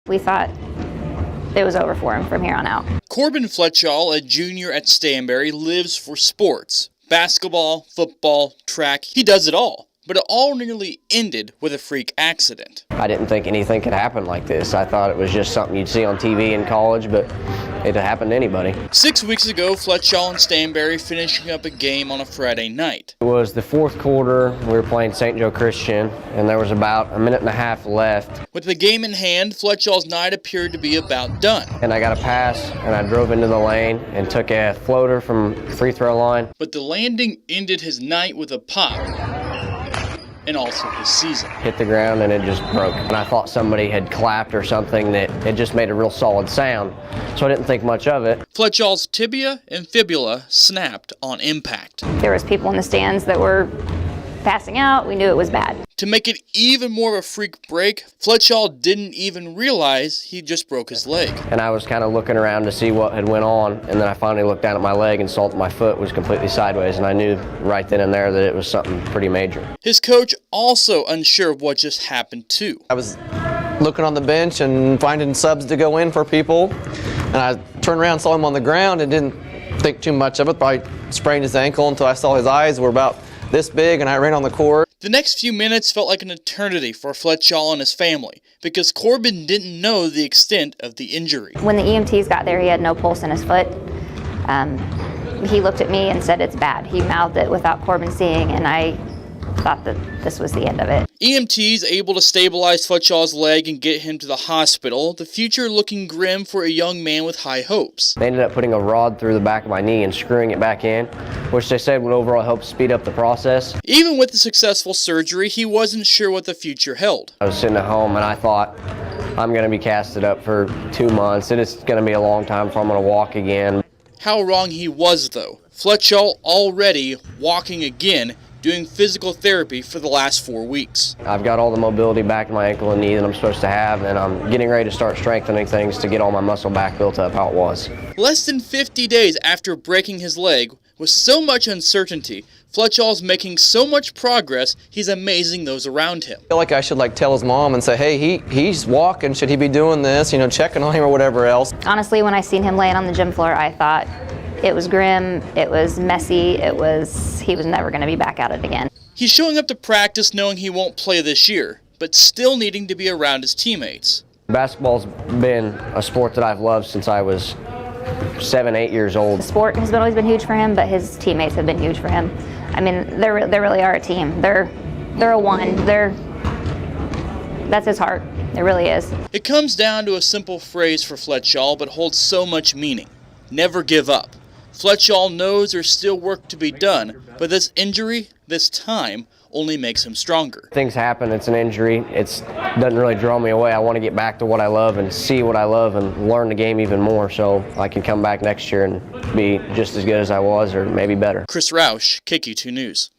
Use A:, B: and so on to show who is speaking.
A: We thought it was over for him from here on out.
B: Korbin Fletchall, a junior at Stanberry, lives for sports. Basketball, football, track, he does it all. But it all nearly ended with a freak accident.
C: I didn't think anything could happen like this. I thought it was just something you'd see on TV in college, but it happened to anybody.
B: 6 weeks ago, Fletchall and Stanberry finishing up a game on a Friday night.
C: It was the fourth quarter. We were playing St. Joe Christian, and there was about a minute and a half left.
B: With the game in hand, Fletchall's night appeared to be about done.
C: And I got a pass, and I drove into the lane and took a floater from free throw line.
B: But the landing ended his night with a pop. And also his season.
C: Hit the ground and it just broke. And I thought somebody had clapped or something, that it just made a real solid sound. So I didn't think much of it.
B: Fletchall's tibia and fibula snapped on impact.
A: There was people in the stands that were passing out. We knew it was bad.
B: To make it even more of a freak break, Fletchall didn't even realize he just broke his leg.
C: And I was kind of looking around to see what had went on, and then I finally looked down at my leg and saw that my foot was completely sideways, and I knew right then and there that it was something pretty major.
B: His coach also unsure of what just happened too.
D: I was looking on the bench and finding subs to go in for people, and I turned around and saw him on the ground and didn't think too much of it. Probably sprained his ankle until I saw his eyes were about this big, and I ran on the court.
B: The next few minutes felt like an eternity for Fletchall and his family because Korbin didn't know the extent of the injury.
A: When the EMTs got there, he had no pulse in his foot. He looked at me and said, "It's bad." He mouthed it without Korbin seeing, and I thought that this was the end of it.
B: EMTs able to stabilize Fletchall's leg and get him to the hospital, the future looking grim for a young man with high hopes.
C: They ended up putting a rod through the back of my knee and screwing it back in, which they said would overall help speed up the process.
B: Even with the successful surgery, he wasn't sure what the future held.
C: I was sitting at home and I thought, I'm going to be casted up for 2 months. It's going to be a long time before I'm going to walk again.
B: How wrong he was, though. Fletchall already walking again, doing physical therapy for the last 4 weeks.
C: I've got all the mobility back in my ankle and knee that I'm supposed to have, and I'm getting ready to start strengthening things to get all my muscle back built up how it was.
B: Less than 50 days after breaking his leg, with so much uncertainty, Fletchall's making so much progress, he's amazing those around him.
D: I feel like I should tell his mom and say, hey, he's walking, should he be doing this, checking on him or whatever else.
A: Honestly, when I seen him laying on the gym floor, I thought it was grim, it was messy, he was never going to be back at it again.
B: He's showing up to practice knowing he won't play this year, but still needing to be around his teammates.
C: Basketball's been a sport that I've loved since I was 7, 8 years old.
A: The sport has always been huge for him, but his teammates have been huge for him. I mean, they really are a team. They're a one. That's his heart. It really is.
B: It comes down to a simple phrase for Fletchall, but holds so much meaning. Never give up. Fletchall knows there's still work to be done, but this injury, this time, only makes him stronger.
C: Things happen, it's an injury, it doesn't really draw me away. I want to get back to what I love and see what I love and learn the game even more so I can come back next year and be just as good as I was or maybe better.
B: Chris Roush, KQ2 News.